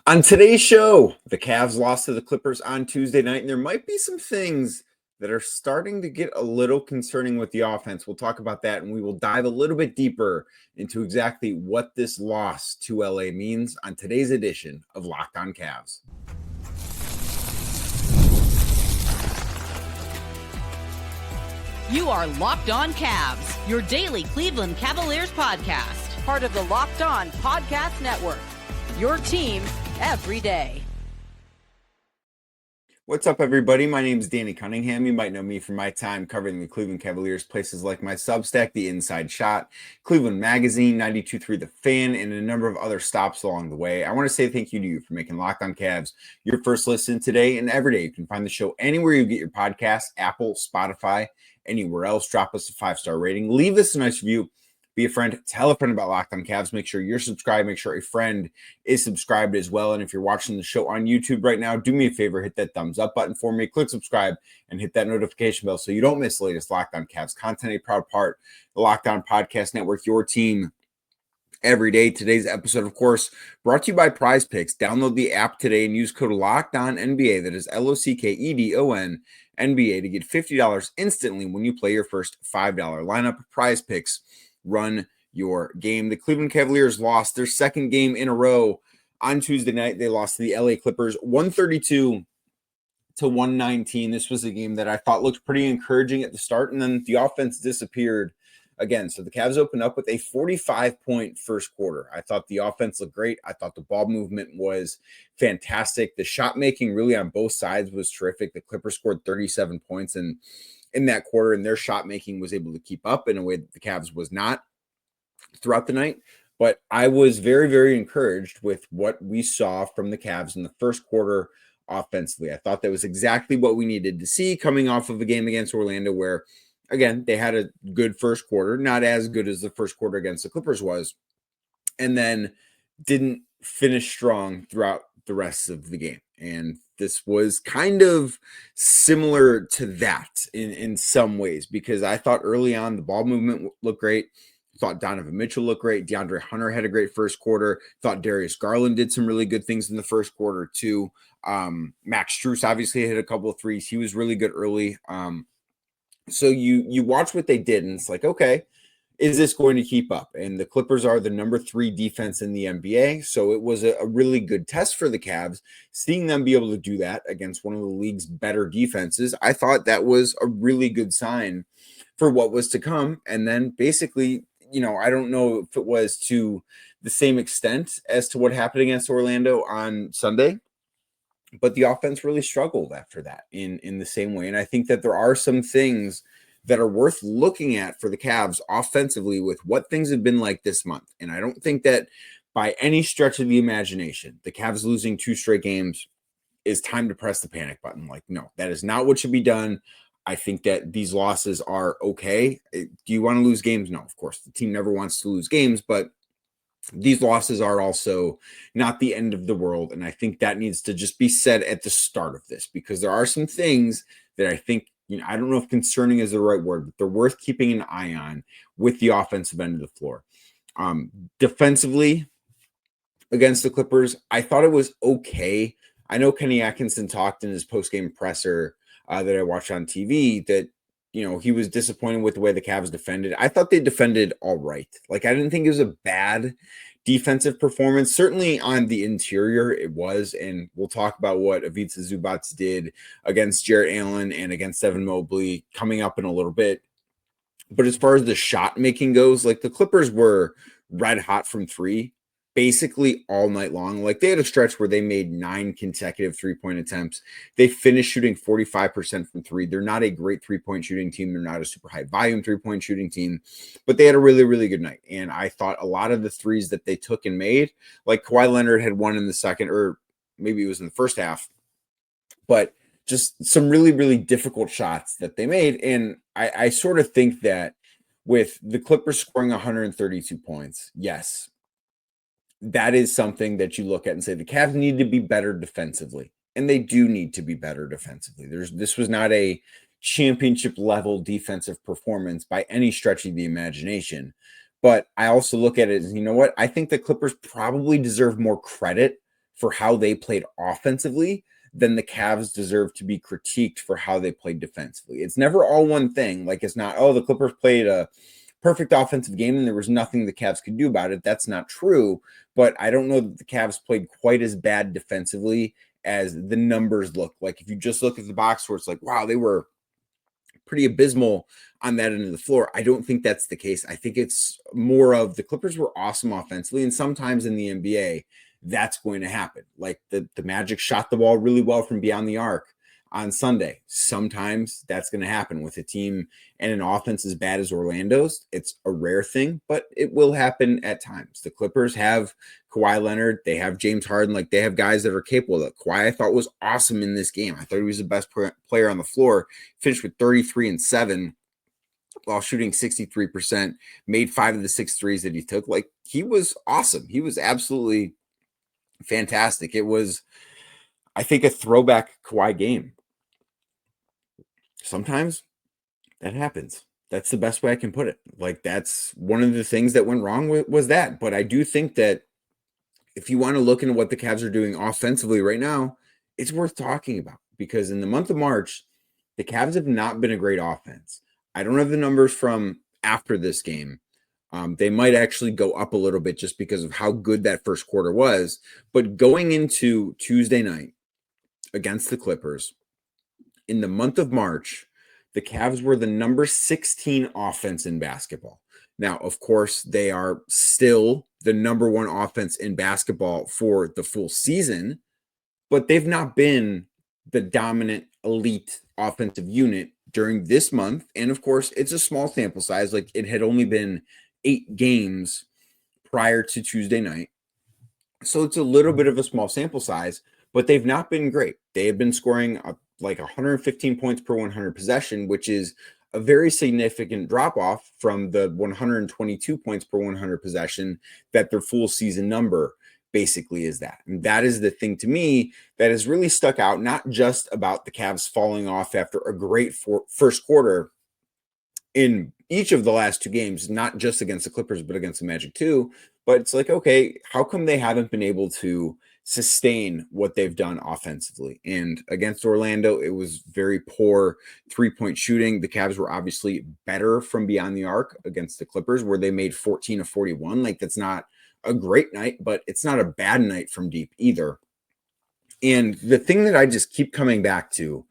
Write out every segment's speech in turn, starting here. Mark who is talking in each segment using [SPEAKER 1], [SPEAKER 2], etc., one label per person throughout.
[SPEAKER 1] On today's show, the Cavs lost to the Clippers on Tuesday night, and there might be some things that are starting to get a little concerning with the offense. We'll talk about that, and we will dive a little bit deeper into exactly what this loss to LA means on today's edition of Locked On Cavs.
[SPEAKER 2] You are Locked On Cavs, your daily Cleveland Cavaliers podcast.
[SPEAKER 3] Part of the Locked On Podcast Network, your team every day.
[SPEAKER 1] What's up, everybody? My name is Danny Cunningham. You might know me from my time covering the Cleveland Cavaliers, places like my Substack, The Inside Shot, Cleveland Magazine, 92.3 The Fan, and a number of other stops along the way. I want to say thank you to you for making Locked On Cavs your first listen today and every day. You can find the show anywhere you get your podcasts, Apple, Spotify, anywhere else. Drop us a 5-star rating. Leave us a nice review. Be a friend. Tell a friend about Locked On Cavs. Make sure you're subscribed. Make sure a friend is subscribed as well. And if you're watching the show on YouTube right now, do me a favor. Hit that thumbs up button for me. Click subscribe and hit that notification bell so you don't miss the latest Locked On Cavs content. A proud part of the Locked On Podcast Network, your team every day. Today's episode, of course, brought to you by Prize Picks. Download the app today and use code LOCKEDONNBA. That is LOCKEDON NBA to get $50 instantly when you play your first $5 lineup. Prize Picks. Run your game. The Cleveland Cavaliers lost their second game in a row on Tuesday night. They lost to the LA Clippers 132 to 119. This was a game that I thought looked pretty encouraging at the start, and then the offense disappeared again. So the Cavs opened up with a 45-point first quarter. I thought the offense looked great. I thought the ball movement was fantastic. The shot making really on both sides was terrific. The Clippers scored 37 points in that quarter, and their shot making was able to keep up in a way that the Cavs was not throughout the night. But I was very, very encouraged with what we saw from the Cavs in the first quarter offensively. I thought that was exactly what we needed to see coming off of a game against Orlando where, again, they had a good first quarter, not as good as the first quarter against the Clippers was, and then didn't finish strong throughout the rest of the game. And this was kind of similar to that in some ways, because I thought early on the ball movement looked great. Thought Donovan Mitchell looked great. DeAndre Hunter had a great first quarter. Thought Darius Garland did some really good things in the first quarter too. Max Strus obviously hit a couple of threes. He was really good early. So you watch what they did, and it's like, okay, is this going to keep up? And the Clippers are the number 3 defense in the NBA. So it was a really good test for the Cavs. Seeing them be able to do that against one of the league's better defenses, I thought that was a really good sign for what was to come. And then basically, I don't know if it was to the same extent as to what happened against Orlando on Sunday, but the offense really struggled after that in the same way. And I think that there are some things that are worth looking at for the Cavs offensively with what things have been like this month. And I don't think that by any stretch of the imagination, the Cavs losing 2 straight games is time to press the panic button. Like, no, that is not what should be done. I think that these losses are okay. Do you want to lose games? No, of course. The team never wants to lose games, but these losses are also not the end of the world. And I think that needs to just be said at the start of this, because there are some things that I think, I don't know if concerning is the right word, but they're worth keeping an eye on with the offensive end of the floor. Defensively against the Clippers, I thought it was okay. I know Kenny Atkinson talked in his post-game presser that I watched on TV that, he was disappointed with the way the Cavs defended. I thought they defended all right. Like, I didn't think it was a bad defensive performance. Certainly on the interior, it was. And we'll talk about what Ivica Zubac did against Jarrett Allen and against Evan Mobley coming up in a little bit. But as far as the shot making goes, like, the Clippers were red hot from 3 basically all night long. Like, they had a stretch where they made 9 consecutive 3-point attempts. They finished shooting 45% from 3. They're not a great 3-point shooting team. They're not a super high volume 3-point shooting team, but they had a really, really good night. And I thought a lot of the threes that they took and made, like Kawhi Leonard had one in the second, or maybe it was in the first half, but just some really, really difficult shots that they made. And I sort of think that with the Clippers scoring 132 points, yes, that is something that you look at and say the Cavs need to be better defensively, and they do need to be better defensively. This was not a championship level defensive performance by any stretch of the imagination, but I also look at it as, I think the Clippers probably deserve more credit for how they played offensively, then the Cavs deserve to be critiqued for how they played defensively. It's never all one thing. Like, it's not, oh, the Clippers played a perfect offensive game and there was nothing the Cavs could do about it. That's not true. But I don't know that the Cavs played quite as bad defensively as the numbers look. Like, if you just look at the box score, it's like, wow, they were pretty abysmal on that end of the floor. I don't think that's the case. I think it's more of the Clippers were awesome offensively, and sometimes in the NBA, that's going to happen. Like the Magic shot the ball really well from beyond the arc on Sunday. Sometimes that's going to happen with a team and an offense as bad as Orlando's. It's a rare thing, but it will happen at times. The Clippers have Kawhi Leonard. They have James Harden. Like, they have guys that are capable of that. Kawhi, I thought, was awesome in this game. I thought he was the best player on the floor. Finished with 33 and 7 while shooting 63%, made 5 of the 6 threes that he took. Like, he was awesome. He was absolutely fantastic. It was, I think, a throwback Kawhi game. Sometimes that happens. That's the best way I can put it. Like, that's one of the things that went wrong was that. But I do think that if you want to look into what the Cavs are doing offensively right now, it's worth talking about, because in the month of March, the Cavs have not been a great offense. I don't have the numbers from after this game. They might actually go up a little bit just because of how good that first quarter was. But going into Tuesday night against the Clippers, in the month of March, the Cavs were the number 16 offense in basketball. Now, of course, they are still the number 1 offense in basketball for the full season, but they've not been the dominant elite offensive unit during this month. And of course, it's a small sample size. Like, it had only been 8 games prior to Tuesday night. So it's a little bit of a small sample size, but they've not been great. They have been scoring like 115 points per 100 possession, which is a very significant drop off from the 122 points per 100 possession that their full season number basically is that. And that is the thing to me that has really stuck out, not just about the Cavs falling off after a great first quarter in each of the last 2 games, not just against the Clippers, but against the Magic too. But it's like, okay, how come they haven't been able to sustain what they've done offensively? And against Orlando, it was very poor 3-point shooting. The Cavs were obviously better from beyond the arc against the Clippers, where they made 14 of 41. Like, that's not a great night, but it's not a bad night from deep either. And the thing that I just keep coming back to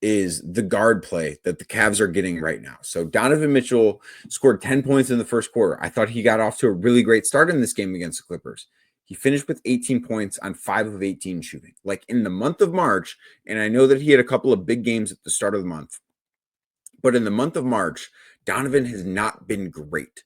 [SPEAKER 1] is the guard play that the Cavs are getting right now. So Donovan Mitchell scored 10 points in the first quarter. I thought he got off to a really great start in this game against the Clippers. He finished with 18 points on 5 of 18 shooting. Like, in the month of March, and I know that he had a couple of big games at the start of the month, but in the month of March, Donovan has not been great.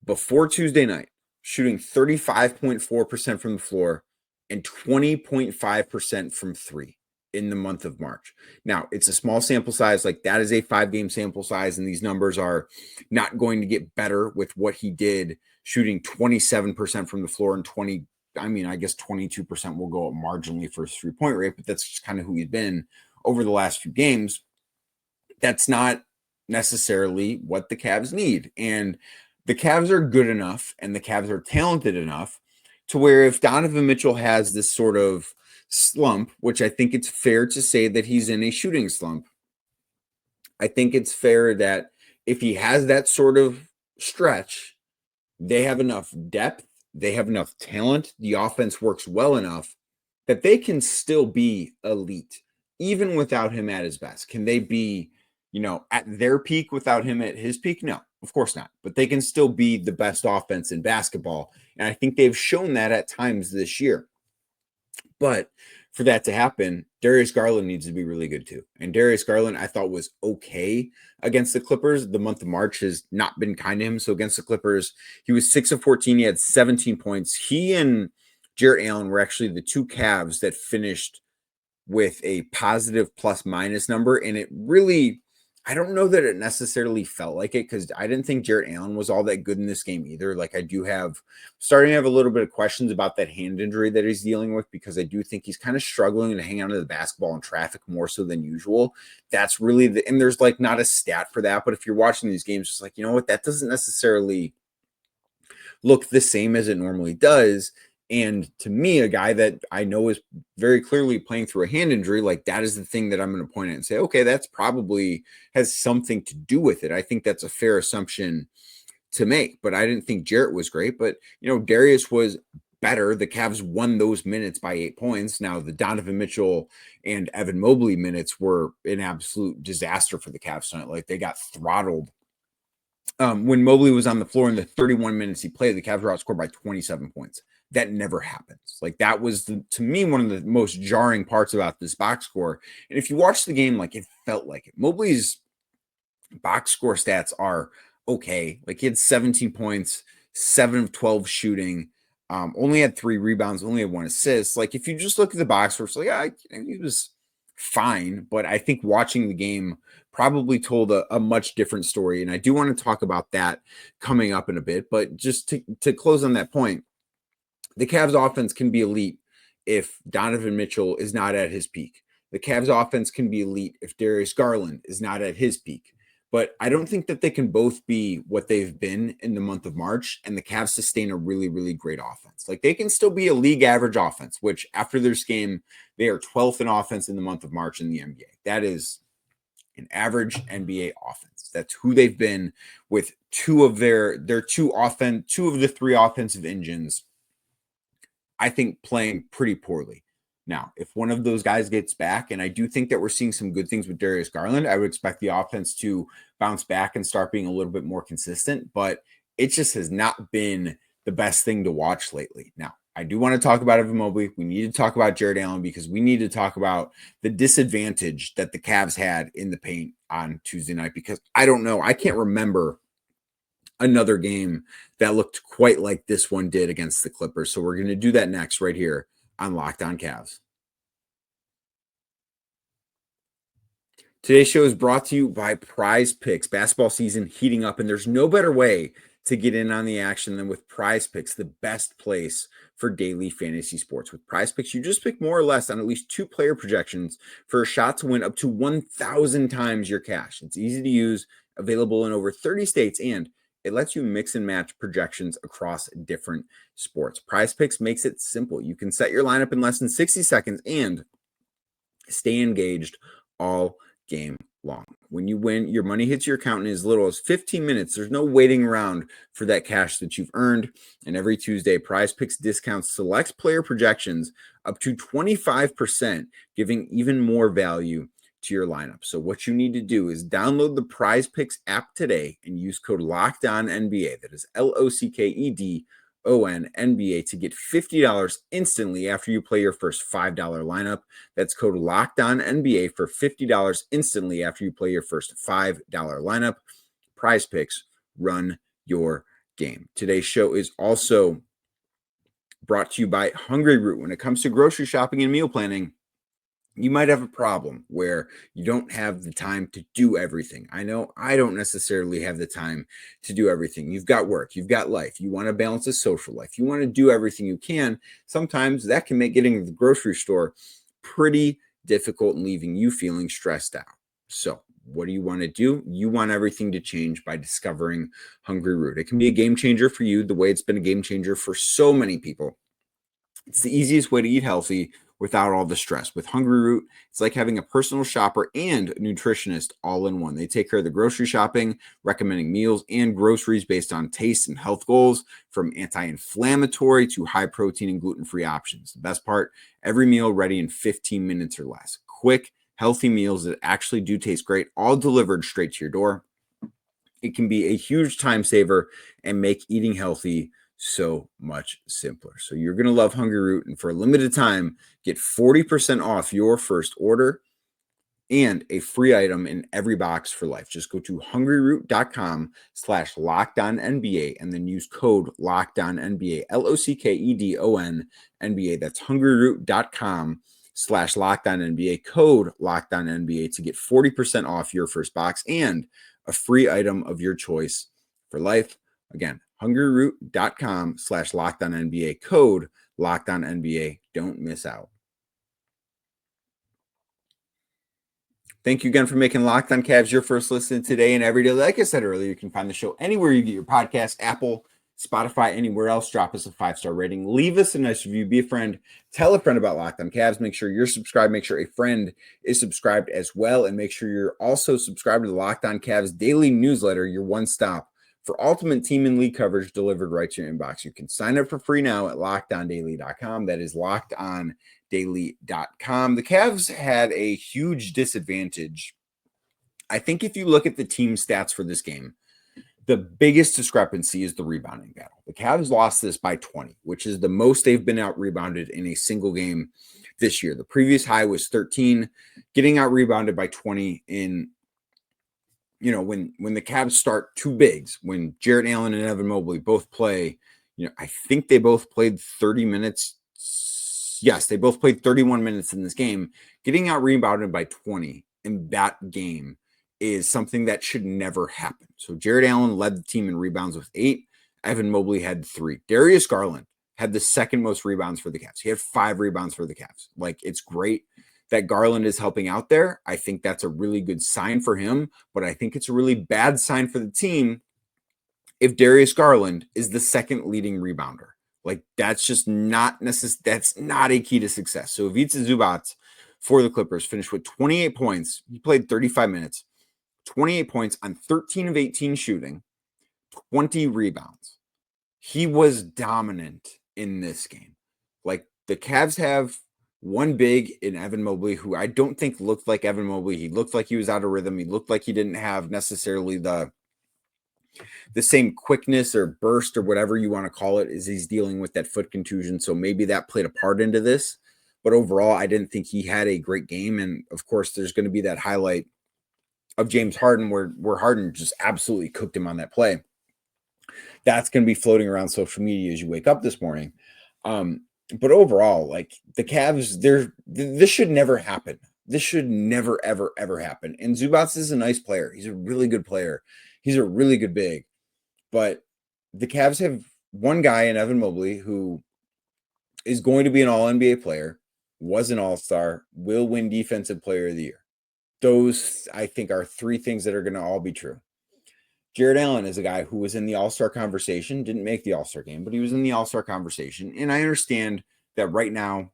[SPEAKER 1] Before Tuesday night, shooting 35.4% from the floor and 20.5% from 3 in the month of March. Now, it's a small sample size. Like, that is a 5-game sample size, and these numbers are not going to get better with what he did, shooting 27% from the floor and 22% will go up marginally for his 3-point rate, but that's just kind of who he's been over the last few games. That's not necessarily what the Cavs need. And the Cavs are good enough and the Cavs are talented enough to where if Donovan Mitchell has this sort of slump, which I think it's fair to say that he's in a shooting slump, I think it's fair that if he has that sort of stretch, they have enough depth, they have enough talent, the offense works well enough that they can still be elite, even without him at his best. Can they be, at their peak without him at his peak? No, of course not. But they can still be the best offense in basketball. And I think they've shown that at times this year. But for that to happen, Darius Garland needs to be really good too. And Darius Garland, I thought, was okay against the Clippers. The month of March has not been kind to him. So against the Clippers, he was 6 of 14. He had 17 points. He and Jarrett Allen were actually the 2 Cavs that finished with a positive plus-minus number. And it really, I don't know that it necessarily felt like it, because I didn't think Jarrett Allen was all that good in this game either. Like, I do starting to have a little bit of questions about that hand injury that he's dealing with, because I do think he's kind of struggling to hang on to the basketball in traffic more so than usual. That's really and there's like not a stat for that, but if you're watching these games, it's like, you know what, that doesn't necessarily look the same as it normally does. And to me, a guy that I know is very clearly playing through a hand injury, like that is the thing that I'm going to point at and say, okay, that's probably has something to do with it. I think that's a fair assumption to make, but I didn't think Jarrett was great. But, Darius was better. The Cavs won those minutes by 8 points. Now, the Donovan Mitchell and Evan Mobley minutes were an absolute disaster for the Cavs tonight. Like they got throttled. When Mobley was on the floor in the 31 minutes he played, the Cavs were outscored by 27 points. That never happens. Like that was, to me, one of the most jarring parts about this box score. And if you watch the game, like it felt like it. Mobley's box score stats are okay. Like he had 17 points, 7 of 12 shooting, only had 3 rebounds, only had 1 assist. Like if you just look at the box score, it's like, he was fine. But I think watching the game probably told a much different story. And I do want to talk about that coming up in a bit. But just to close on that point, the Cavs offense can be elite if Donovan Mitchell is not at his peak. The Cavs offense can be elite if Darius Garland is not at his peak. But I don't think that they can both be what they've been in the month of March and the Cavs sustain a really, really great offense. Like they can still be a league average offense, which after this game, they are 12th in offense in the month of March in the NBA. That is an average NBA offense. That's who they've been with two of the 3 offensive engines, I think, playing pretty poorly. Now, if one of those guys gets back, and I do think that we're seeing some good things with Darius Garland, I would expect the offense to bounce back and start being a little bit more consistent, but it just has not been the best thing to watch lately. Now, I do want to talk about Evan Mobley. We need to talk about Jarrett Allen because we need to talk about the disadvantage that the Cavs had in the paint on Tuesday night, because I don't know. I can't remember another game that looked quite like this one did against the Clippers. So we're going to do that next right here on Locked On Cavs. Today's show is brought to you by Prize Picks. Basketball season heating up, and there's no better way to get in on the action than with Prize Picks, the best place for daily fantasy sports. With Prize Picks, you just pick more or less on at least 2 player projections for a shot to win up to 1,000 times your cash. It's easy to use, available in over 30 states, and it lets you mix and match projections across different sports. Prize Picks makes it simple. You can set your lineup in less than 60 seconds and stay engaged all game long. When you win, your money hits your account in as little as 15 minutes. There's no waiting around for that cash that you've earned. And every Tuesday, Prize Picks discounts select player projections up to 25%, giving even more value to your lineup. So what you need to do is download the Prize Picks app today and use code LOCKEDONNBA. That is LOCKEDON NBA to get $50 instantly after you play your first $5 lineup. That's code LOCKEDONNBA for $50 instantly after you play your first $5 lineup. Prize Picks, run your game. Today's show is also brought to you by Hungry Root. When it comes to grocery shopping and meal planning, you might have a problem where you don't have the time to do everything. I know I don't necessarily have the time to do everything. You've got work, you've got life, you want to balance a social life, you want to do everything you can. Sometimes that can make getting to the grocery store pretty difficult and leaving you feeling stressed out. So what do you want to do? You want everything to change by discovering Hungry Root. It can be a game changer for you the way it's been a game changer for so many people. It's the easiest way to eat healthy without all the stress. With Hungry Root, it's like having a personal shopper and nutritionist all in one. They take care of the grocery shopping, recommending meals and groceries based on taste and health goals, from anti-inflammatory to high protein and gluten-free options. The best part, every meal ready in 15 minutes or less. Quick, healthy meals that actually do taste great, all delivered straight to your door. It can be a huge time saver and make eating healthy so much simpler. So you're going to love Hungry Root, and for a limited time, get 40% off your first order and a free item in every box for life. Just go to hungryroot.com/LockedOnNBA and then use code LockedOnNBA, LOCKEDON NBA. That's hungryroot.com/LockedOnNBA, code LockedOnNBA to get 40% off your first box and a free item of your choice for life. Again, hungryroot.com/LockedOnNBA, code LockedOnNBA. Don't miss out. Thank you again for making Locked On Cavs your first listen today and every day. Like I said earlier, you can find the show anywhere you get your podcast: Apple, Spotify, anywhere else. Drop us a 5-star rating. Leave us a nice review. Be a friend. Tell a friend about Locked On Cavs. Make sure you're subscribed. Make sure a friend is subscribed as well. And make sure you're also subscribed to the Locked On Cavs daily newsletter, your one stop for ultimate team and league coverage delivered right to your inbox. You can sign up for free now at lockedondaily.com. That is lockedondaily.com. The Cavs had a huge disadvantage. I think if you look at the team stats for this game, the biggest discrepancy is the rebounding battle. The Cavs lost this by 20, which is the most they've been out rebounded in a single game this year. The previous high was 13. Getting out rebounded by 20 in, when the Cavs start two bigs, when Jarrett Allen and Evan Mobley both play, I think they both played 30 minutes. Yes, they both played 31 minutes in this game. Getting out rebounded by 20 in that game is something that should never happen. So Jarrett Allen led the team in rebounds with 8. Evan Mobley had 3. Darius Garland had the second most rebounds for the Cavs. He had 5 rebounds for the Cavs. Like, it's great that Garland is helping out there. I think that's a really good sign for him, but I think it's a really bad sign for the team if Darius Garland is the second leading rebounder. Like, that's just not necessary. That's not a key to success. So Ivica Zubac for the Clippers finished with 28 points. He played 35 minutes. 28 points on 13 of 18 shooting, 20 rebounds. He was dominant in this game. Like, the Cavs have one big in Evan Mobley, who I don't think looked like Evan Mobley. He looked like he was out of rhythm. He looked like he didn't have necessarily the same quickness or burst or whatever you want to call it as he's dealing with that foot contusion. So maybe that played a part into this. But overall, I didn't think he had a great game. And of course, there's going to be that highlight of James Harden where Harden just absolutely cooked him on that play. That's going to be floating around social media as you wake up this morning. But overall, like, the Cavs, this should never happen. This should never, ever, ever happen. And Zubac is a nice player. He's a really good player. He's a really good big. But the Cavs have one guy in Evan Mobley who is going to be an all-NBA player, was an all-star, will win Defensive Player of the Year. Those, I think, are 3 things that are going to all be true. Jarrett Allen is a guy who was in the All-Star conversation, didn't make the All-Star game, but he was in the All-Star conversation. And I understand that right now,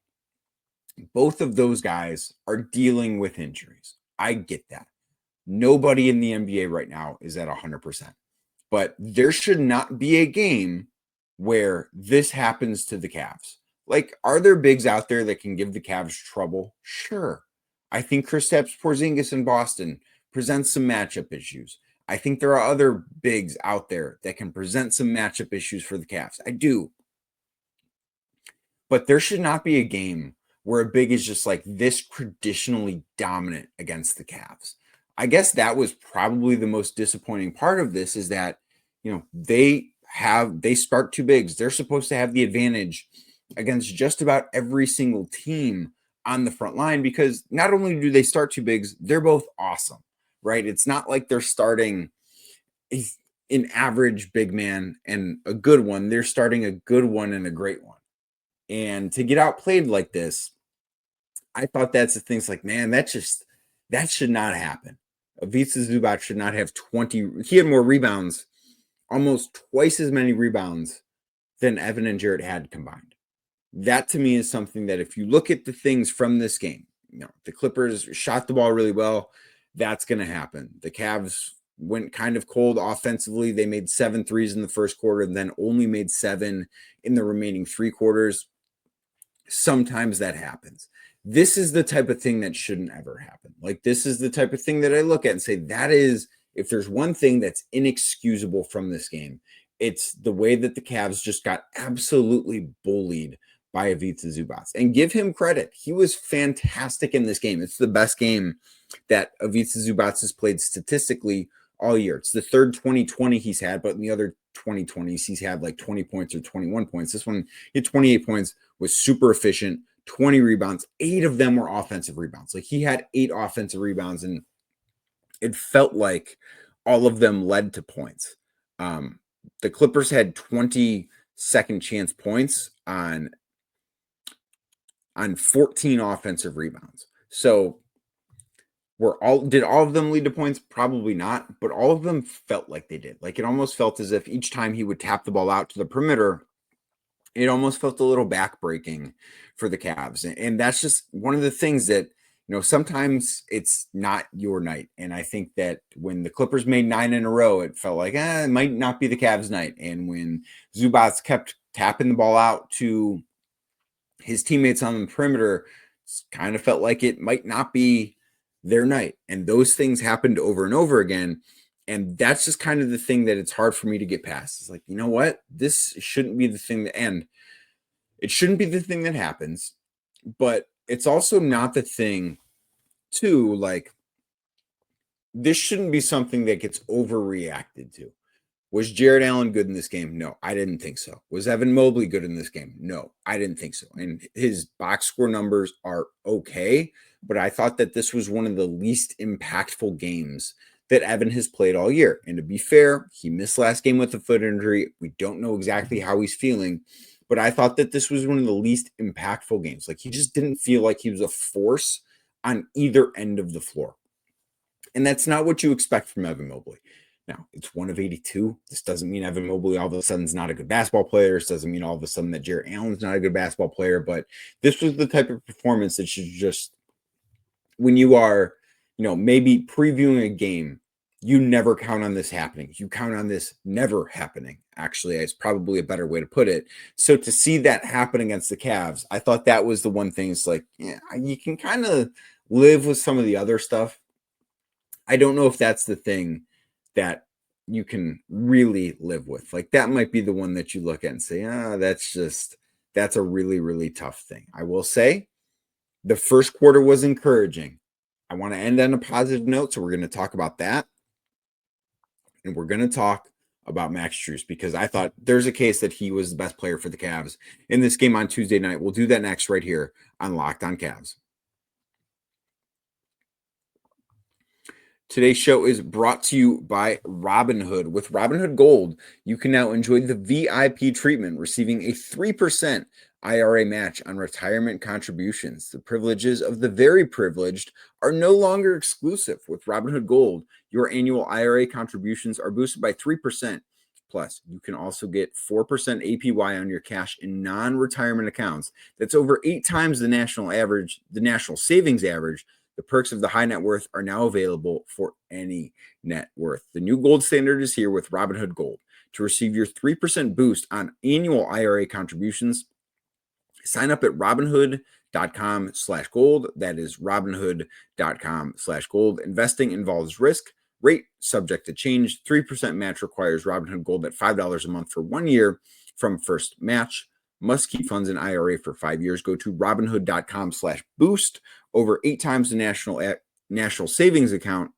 [SPEAKER 1] both of those guys are dealing with injuries. I get that. Nobody in the NBA right now is at 100%. But there should not be a game where this happens to the Cavs. Like, are there bigs out there that can give the Cavs trouble? Sure. I think Kristaps Porzingis in Boston presents some matchup issues. I think there are other bigs out there that can present some matchup issues for the Cavs. I do. But there should not be a game where a big is just like this traditionally dominant against the Cavs. I guess that was probably the most disappointing part of this, is that, they spark 2 bigs. They're supposed to have the advantage against just about every single team on the front line, because not only do they start 2 bigs, they're both awesome, right? It's not like they're starting an average big man and a good one. They're starting a good one and a great one. And to get outplayed like this, I thought that's the things like, man, that should not happen. Ivica Zubac should not have 20. He had more rebounds, almost twice as many rebounds than Evan and Jarrett had combined. That to me is something that, if you look at the things from this game, the Clippers shot the ball really well. That's going to happen. The Cavs went kind of cold offensively. They made 7 threes in the first quarter and then only made 7 in the remaining 3 quarters. Sometimes that happens. This is the type of thing that shouldn't ever happen. Like, this is the type of thing that I look at and say, that is, if there's one thing that's inexcusable from this game, it's the way that the Cavs just got absolutely bullied by Ivica Zubac. And give him credit. He was fantastic in this game. It's the best game that Ivica Zubac has played statistically all year. It's the third 20-20 he's had, but in the other 2020s, he's had like 20 points or 21 points. This one, he had 28 points, was super efficient, 20 rebounds. 8 of them were offensive rebounds. Like, he had 8 offensive rebounds, and it felt like all of them led to points. The Clippers had 20 second chance points on 14 offensive rebounds. So Did all of them lead to points? Probably not, but all of them felt like they did. Like it almost felt as if each time he would tap the ball out to the perimeter, it almost felt a little backbreaking for the Cavs. And that's just one of the things that, sometimes it's not your night. And I think that when the Clippers made 9 in a row, it felt like, it might not be the Cavs' night. And when Zubac kept tapping the ball out to his teammates on the perimeter, kind of felt like it might not be their night. And those things happened over and over again. And that's just kind of the thing that it's hard for me to get past. It's like, you know what? This shouldn't be the thing that end. It shouldn't be the thing that happens, but it's also not the thing too. Like, this shouldn't be something that gets overreacted to. Was Jared Allen good in this game? No, I didn't think so. Was Evan Mobley good in this game? No, I didn't think so. And his box score numbers are okay, but I thought that this was one of the least impactful games that Evan has played all year. And to be fair, he missed last game with a foot injury. We don't know exactly how he's feeling, but I thought that this was one of the least impactful games. Like, he just didn't feel like he was a force on either end of the floor. And that's not what you expect from Evan Mobley. Now, it's 1 of 82. This doesn't mean Evan Mobley all of a sudden is not a good basketball player. This doesn't mean all of a sudden that Jared Allen's not a good basketball player. But this was the type of performance that should just, when you are, maybe previewing a game, you never count on this happening. You count on this never happening, actually, is probably a better way to put it. So to see that happen against the Cavs, I thought that was the one thing. It's like, yeah, you can kind of live with some of the other stuff. I don't know if that's the thing that you can really live with. Like, that might be the one that you look at and say, that's a really, really tough thing. I will say the first quarter was encouraging. I want to end on a positive note, so we're going to talk about that. And we're going to talk about Max Strus, because I thought there's a case that he was the best player for the Cavs in this game on Tuesday night. We'll do that next right here on Locked On Cavs. Today's show is brought to you by Robinhood. With Robinhood Gold, you can now enjoy the VIP treatment, receiving a 3% IRA match on retirement contributions. The privileges of the very privileged are no longer exclusive. With Robinhood Gold, your annual IRA contributions are boosted by 3%. Plus, you can also get 4% APY on your cash in non-retirement accounts. That's over 8 times the national savings average. The perks of the high net worth are now available for any net worth. The new gold standard is here with Robinhood Gold. To receive your 3% boost on annual IRA contributions, sign up at Robinhood.com/gold. That is Robinhood.com/gold. Investing involves risk. Rate subject to change. 3% match requires Robinhood Gold at $5 a month for 1 year from first match. Must keep funds in IRA for 5 years. Go to Robinhood.com/boost. Over 8 times the national savings account.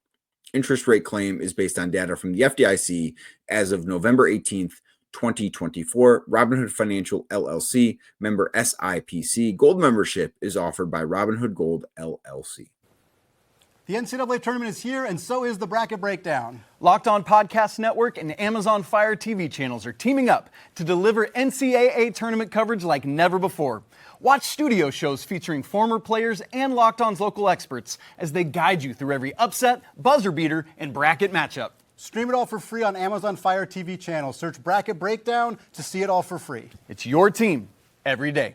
[SPEAKER 1] Interest rate claim is based on data from the FDIC as of November 18th, 2024. Robinhood Financial LLC, member SIPC. Gold membership is offered by Robinhood Gold LLC.
[SPEAKER 4] The NCAA tournament is here, and so is the bracket breakdown.
[SPEAKER 5] Locked On Podcast Network and Amazon Fire TV channels are teaming up to deliver NCAA tournament coverage like never before. Watch studio shows featuring former players and Locked On's local experts as they guide you through every upset, buzzer beater, and bracket matchup.
[SPEAKER 4] Stream it all for free on Amazon Fire TV channel. Search Bracket Breakdown to see it all for free.
[SPEAKER 5] It's your team every day.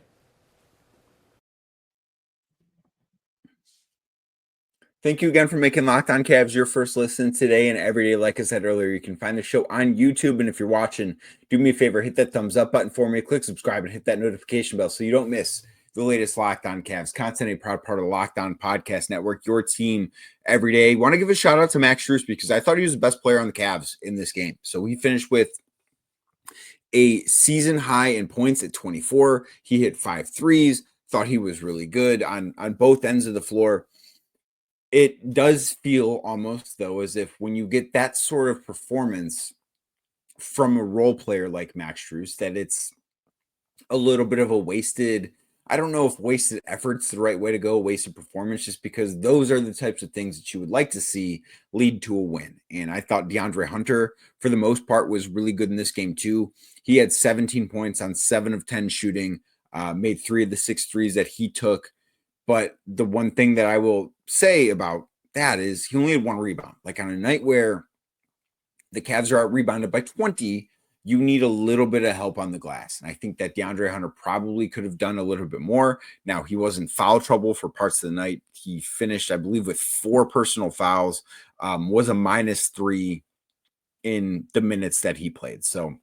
[SPEAKER 1] Thank you again for making Locked On Cavs your first listen today and every day. Like I said earlier, you can find the show on YouTube. And if you're watching, do me a favor, hit that thumbs up button for me, click subscribe, and hit that notification bell so you don't miss the latest Locked On Cavs content, a proud part of the Locked On Podcast Network, your team every day. Want to give a shout out to Max Strus because I thought he was the best player on the Cavs in this game. So he finished with a season high in points at 24. He hit 5 threes, thought he was really good on both ends of the floor. It does feel almost, though, as if when you get that sort of performance from a role player like Max Strus, that it's a little bit of a wasted, I don't know if wasted effort's the right way to go, wasted performance, just because those are the types of things that you would like to see lead to a win. And I thought DeAndre Hunter, for the most part, was really good in this game, too. He had 17 points on 7 of 10 shooting, made 3 of the 6 threes that he took. But the one thing that I will say about that is he only had 1 rebound. Like on a night where the Cavs are out rebounded by 20, you need a little bit of help on the glass. And I think that DeAndre Hunter probably could have done a little bit more. Now, he was in foul trouble for parts of the night. He finished, I believe, with 4 personal fouls, was a -3 in the minutes that he played. So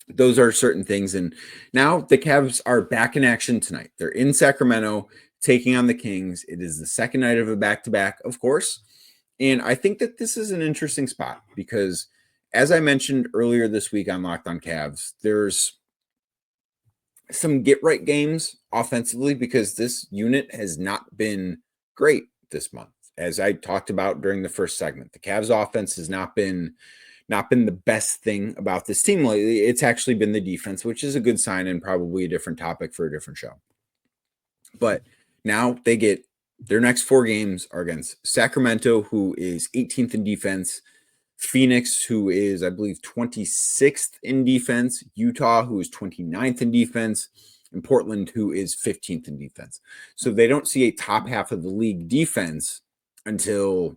[SPEAKER 1] those are certain things. And now the Cavs are back in action tonight. They're in Sacramento taking on the Kings. It is the second night of a back-to-back, of course. And I think that this is an interesting spot because, as I mentioned earlier this week on Locked On Cavs, there's some get-right games offensively because this unit has not been great this month. As I talked about during the first segment, the Cavs offense has not been the best thing about this team lately. It's actually been the defense, which is a good sign and probably a different topic for a different show. But now they get their next 4 games are against Sacramento, who is 18th in defense, Phoenix, who is, I believe, 26th in defense, Utah, who is 29th in defense, and Portland, who is 15th in defense. So they don't see a top half of the league defense until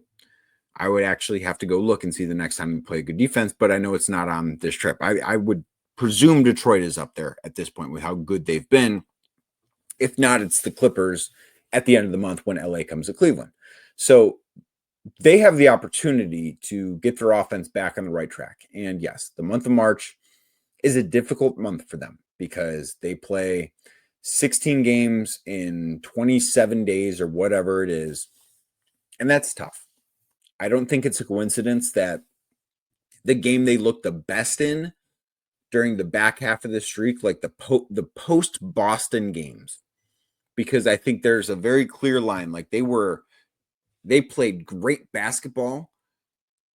[SPEAKER 1] I would actually have to go look and see the next time we play good defense, but I know it's not on this trip. I would presume Detroit is up there at this point with how good they've been. If not, it's the Clippers at the end of the month when LA comes to Cleveland. So they have the opportunity to get their offense back on the right track. And yes, the month of March is a difficult month for them because they play 16 games in 27 days or whatever it is. And that's tough. I don't think it's a coincidence that the game they looked the best in during the back half of the streak, like the post-Boston games, because I think there's a very clear line. Like they played great basketball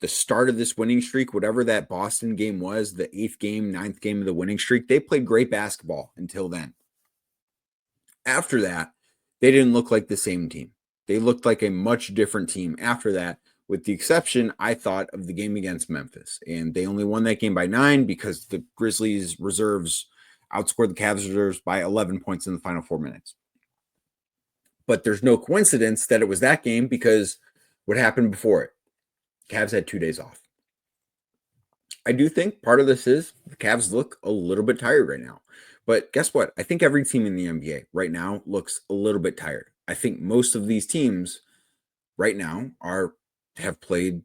[SPEAKER 1] the start of this winning streak, whatever that Boston game was, the 8th game, 9th game of the winning streak, they played great basketball until then. After that, they didn't look like the same team. They looked like a much different team after that, with the exception, I thought, of the game against Memphis. And they only won that game by 9 because the Grizzlies reserves outscored the Cavs reserves by 11 points in the final 4 minutes. But there's no coincidence that it was that game because what happened before it? Cavs had 2 days off. I do think part of this is the Cavs look a little bit tired right now. But guess what? I think every team in the NBA right now looks a little bit tired. I think most of these teams right now have played,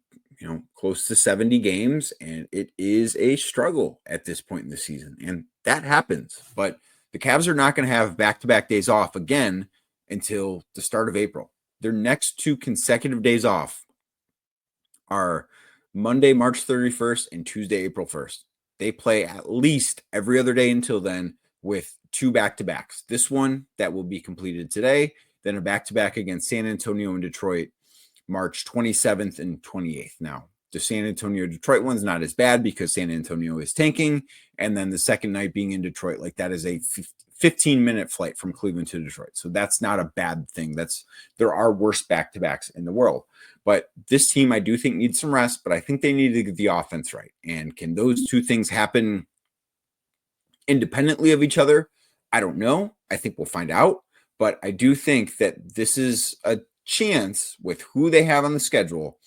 [SPEAKER 1] close to 70 games, and it is a struggle at this point in the season. And that happens. But the Cavs are not going to have back-to-back days off again until the start of April. Their next 2 consecutive days off are Monday, March 31st and Tuesday, April 1st. They play at least every other day until then with 2 back-to-backs. This one that will be completed today, then a back-to-back against San Antonio and Detroit, March 27th and 28th. Now, the San Antonio-Detroit one's not as bad because San Antonio is tanking, and then the second night being in Detroit, like that is a 15-minute flight from Cleveland to Detroit. So that's not a bad thing. There are worse back-to-backs in the world. But this team, I do think, needs some rest, but I think they need to get the offense right. And can those 2 things happen independently of each other? I don't know. I think we'll find out. But I do think that this is a chance with who they have on the schedule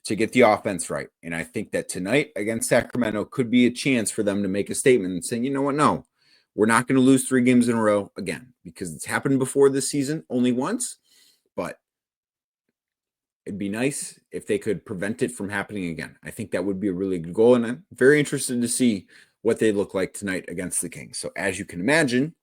[SPEAKER 1] to get the offense right. And I think that tonight against Sacramento could be a chance for them to make a statement and say, you know what? No, we're not going to lose 3 games in a row again, because it's happened before this season, only once. But it'd be nice if they could prevent it from happening again. I think that would be a really good goal. And I'm very interested to see what they look like tonight against the Kings. So as you can imagine,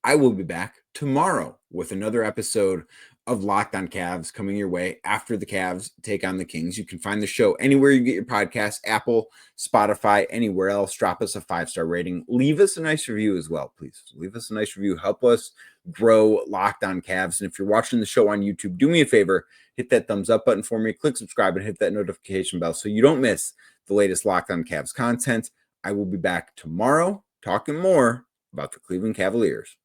[SPEAKER 1] I will be back tomorrow with another episode of Locked On Cavs coming your way after the Cavs take on the Kings. You can find the show anywhere you get your podcasts, Apple, Spotify, anywhere else. Drop us a 5-star rating. Leave us a nice review as well, please. Leave us a nice review. Help us grow Locked On Cavs. And if you're watching the show on YouTube, do me a favor, hit that thumbs up button for me, click subscribe, and hit that notification bell so you don't miss the latest Locked On Cavs content. I will be back tomorrow talking more about the Cleveland Cavaliers.